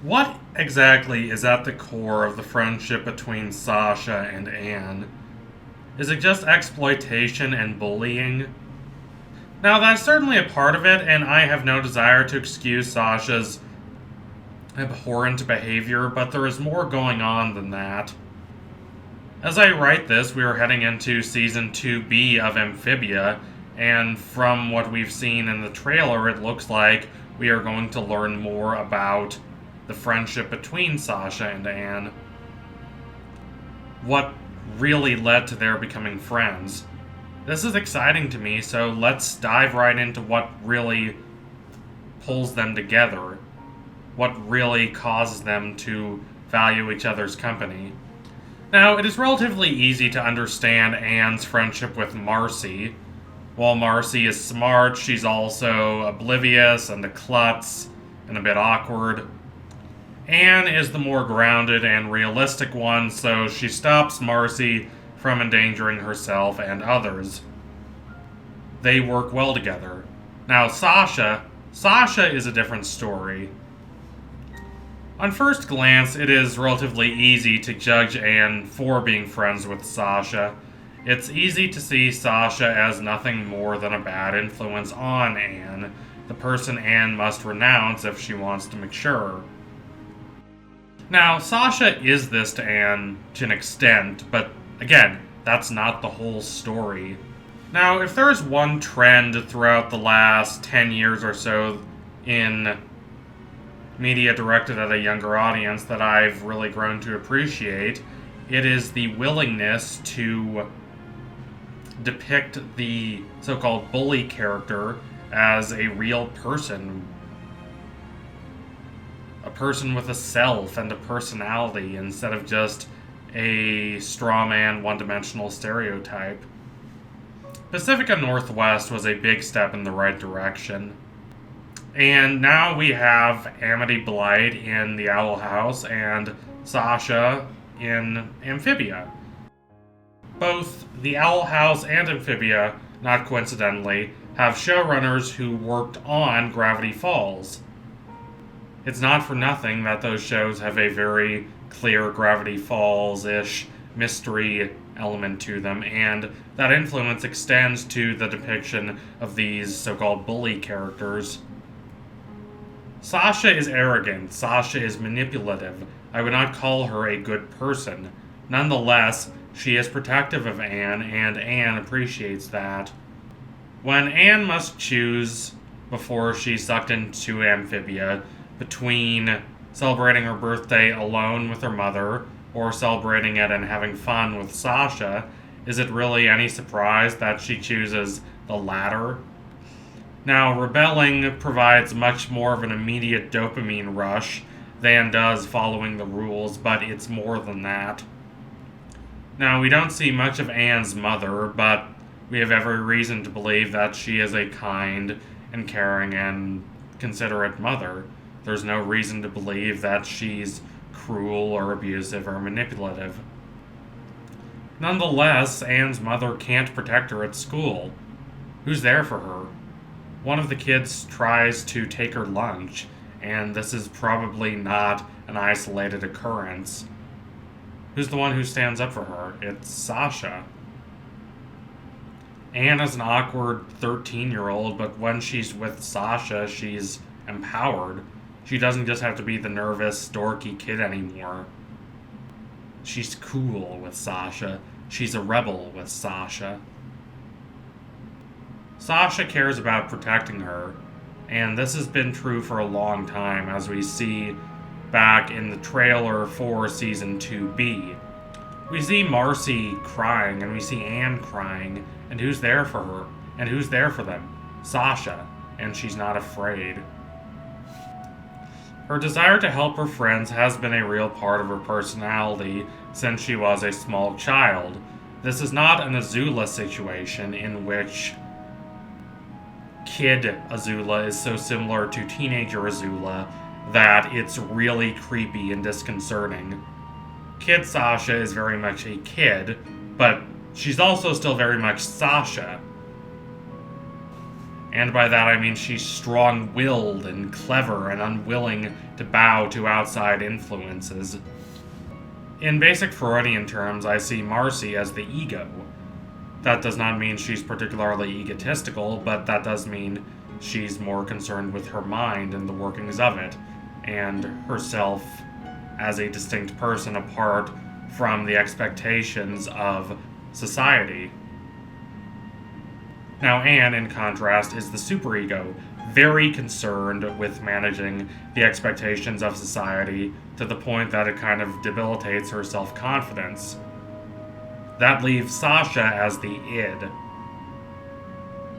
What exactly is at the core of the friendship between Sasha and Anne? Is it just exploitation and bullying? Now, that's certainly a part of it, and I have no desire to excuse Sasha's abhorrent behavior, but there is more going on than that. As I write this, we are heading into Season 2B of Amphibia, and from what we've seen in the trailer, it looks like we are going to learn more about the friendship between Sasha and Anne. What really led to their becoming friends. This is exciting to me, so let's dive right into what really pulls them together. What really causes them to value each other's company. Now, it is relatively easy to understand Anne's friendship with Marcy. While Marcy is smart, she's also oblivious and a klutz and a bit awkward. Anne is the more grounded and realistic one, so she stops Marcy from endangering herself and others. They work well together. Now, Sasha is a different story. On first glance, it is relatively easy to judge Anne for being friends with Sasha. It's easy to see Sasha as nothing more than a bad influence on Anne, the person Anne must renounce if she wants to mature. Now, Sasha is this to Anne to an extent, but again, that's not the whole story. Now, if there is one trend throughout the last 10 years or so in media directed at a younger audience that I've really grown to appreciate, it is the willingness to depict the so-called bully character as a real person. A person with a self and a personality instead of just a straw man, one-dimensional stereotype. Pacifica Northwest was a big step in the right direction. And now we have Amity Blight in the Owl House and Sasha in Amphibia. Both the Owl House and Amphibia, not coincidentally, have showrunners who worked on Gravity Falls. It's not for nothing that those shows have a very clear Gravity Falls-ish mystery element to them, and that influence extends to the depiction of these so-called bully characters. Sasha is arrogant. Sasha is manipulative. I would not call her a good person. Nonetheless, she is protective of Anne, and Anne appreciates that. When Anne must choose, before she's sucked into Amphibia, between celebrating her birthday alone with her mother, or celebrating it and having fun with Sasha, is it really any surprise that she chooses the latter? Now, rebelling provides much more of an immediate dopamine rush than does following the rules, but it's more than that. Now, we don't see much of Anne's mother, but we have every reason to believe that she is a kind and caring and considerate mother. There's no reason to believe that she's cruel or abusive or manipulative. Nonetheless, Anne's mother can't protect her at school. Who's there for her? One of the kids tries to take her lunch, and this is probably not an isolated occurrence. Who's the one who stands up for her? It's Sasha. Anne is an awkward 13-year-old, but when she's with Sasha, she's empowered. She doesn't just have to be the nervous, dorky kid anymore. She's cool with Sasha. She's a rebel with Sasha. Sasha cares about protecting her, and this has been true for a long time, as we see back in the trailer for Season 2B. We see Marcy crying, and we see Anne crying, and who's there for her? And who's there for them? Sasha, and she's not afraid. Her desire to help her friends has been a real part of her personality since she was a small child. This is not an Azula situation in which kid Azula is so similar to teenager Azula that it's really creepy and disconcerting. Kid Sasha is very much a kid, but she's also still very much Sasha. And by that I mean she's strong-willed and clever and unwilling to bow to outside influences. In basic Freudian terms, I see Marcy as the ego. That does not mean she's particularly egotistical, but that does mean she's more concerned with her mind and the workings of it, and herself as a distinct person apart from the expectations of society. Now, Anne, in contrast, is the superego, very concerned with managing the expectations of society to the point that it kind of debilitates her self-confidence. That leaves Sasha as the id.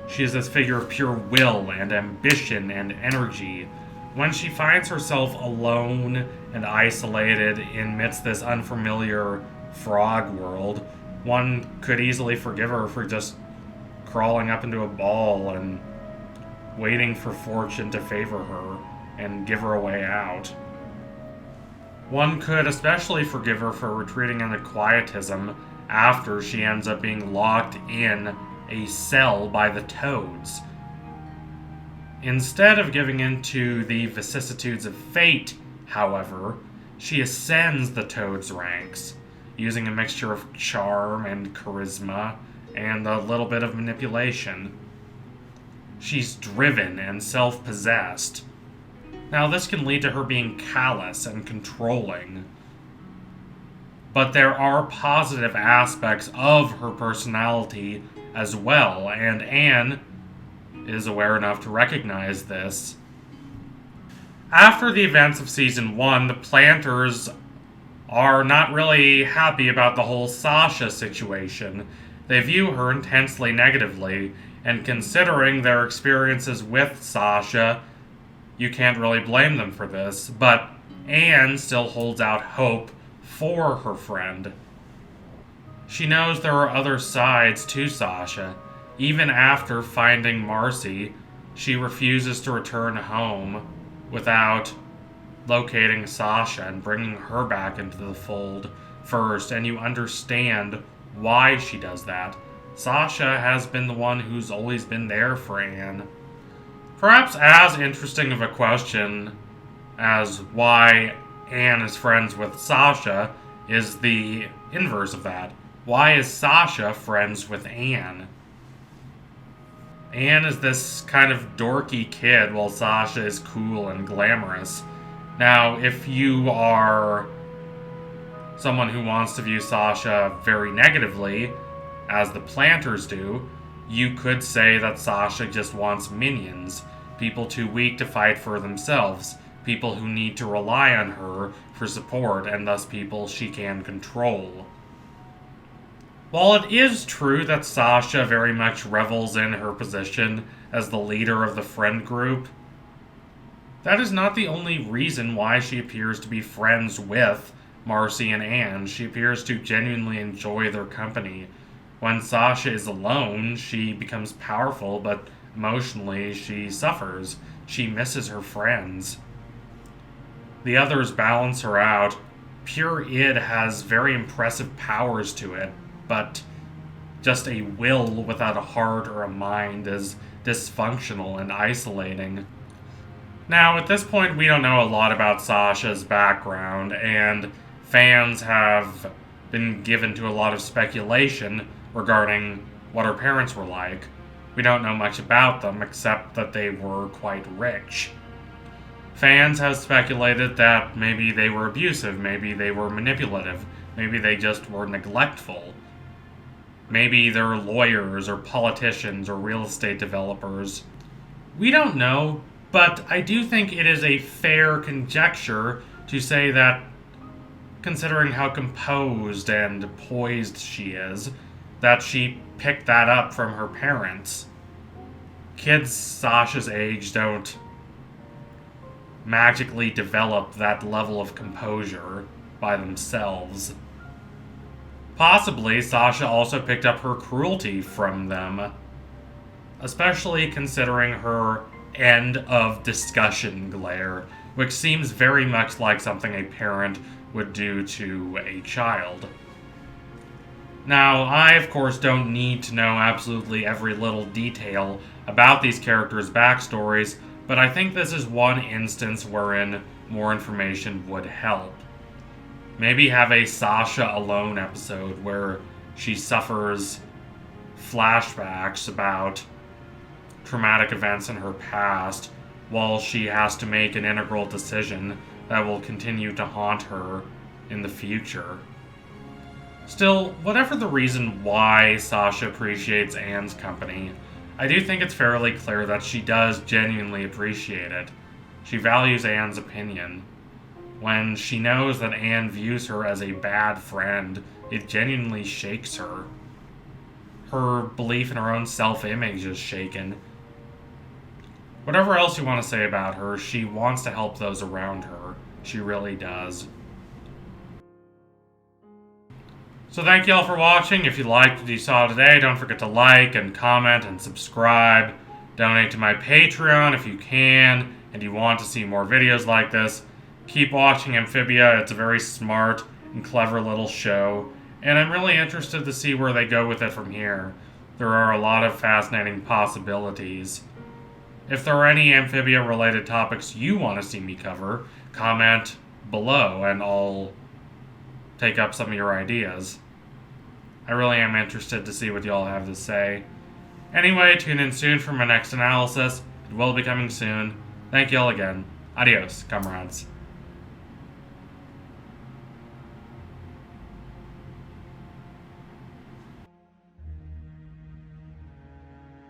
She is this figure of pure will and ambition and energy. When she finds herself alone and isolated amidst this unfamiliar frog world, one could easily forgive her for just crawling up into a ball and waiting for fortune to favor her and give her a way out. One could especially forgive her for retreating into quietism after she ends up being locked in a cell by the toads. Instead of giving in to the vicissitudes of fate, however, she ascends the toads' ranks, using a mixture of charm and charisma and a little bit of manipulation. She's driven and self-possessed. Now, this can lead to her being callous and controlling. But there are positive aspects of her personality as well, and Anne is aware enough to recognize this. After the events of Season 1, the Planters are not really happy about the whole Sasha situation. They view her intensely negatively, and considering their experiences with Sasha, you can't really blame them for this, but Anne still holds out hope for her friend. She knows there are other sides to Sasha. Even after finding Marcy, she refuses to return home without locating Sasha and bringing her back into the fold first, and you understand why she does that. Sasha has been the one who's always been there for Anne. Perhaps as interesting of a question as why Anne is friends with Sasha is the inverse of that. Why is Sasha friends with Anne? Anne is this kind of dorky kid while Sasha is cool and glamorous. Now, if you are someone who wants to view Sasha very negatively, as the Planters do, you could say that Sasha just wants minions, people too weak to fight for themselves, people who need to rely on her for support, and thus people she can control. While it is true that Sasha very much revels in her position as the leader of the friend group, that is not the only reason why she appears to be friends with Marcy and Anne. She appears to genuinely enjoy their company. When Sasha is alone, she becomes powerful, but emotionally she suffers. She misses her friends. The others balance her out. Pure id has very impressive powers to it, but just a will without a heart or a mind is dysfunctional and isolating. Now, at this point, we don't know a lot about Sasha's background, and fans have been given to a lot of speculation regarding what her parents were like. We don't know much about them, except that they were quite rich. Fans have speculated that maybe they were abusive, maybe they were manipulative, maybe they just were neglectful. Maybe they're lawyers or politicians or real estate developers. We don't know, but I do think it is a fair conjecture to say that, considering how composed and poised she is, that she picked that up from her parents. Kids Sasha's age don't magically develop that level of composure by themselves. Possibly, Sasha also picked up her cruelty from them, especially considering her end of discussion glare, which seems very much like something a parent would do to a child. Now, I, of course, don't need to know absolutely every little detail about these characters' backstories, but I think this is one instance wherein more information would help. Maybe have a Sasha alone episode where she suffers flashbacks about traumatic events in her past while she has to make an integral decision that will continue to haunt her in the future. Still, whatever the reason why Sasha appreciates Anne's company, I do think it's fairly clear that she does genuinely appreciate it. She values Anne's opinion. When she knows that Anne views her as a bad friend, it genuinely shakes her. Her belief in her own self-image is shaken. Whatever else you want to say about her, she wants to help those around her. She really does. So thank you all for watching. If you liked what you saw today, don't forget to like and comment and subscribe. Donate to my Patreon if you can, and you want to see more videos like this. Keep watching Amphibia. It's a very smart and clever little show, and I'm really interested to see where they go with it from here. There are a lot of fascinating possibilities. If there are any Amphibia-related topics you want to see me cover, comment below and I'll take up some of your ideas. I really am interested to see what y'all have to say. Anyway, tune in soon for my next analysis. It will be coming soon. Thank y'all again. Adios, comrades.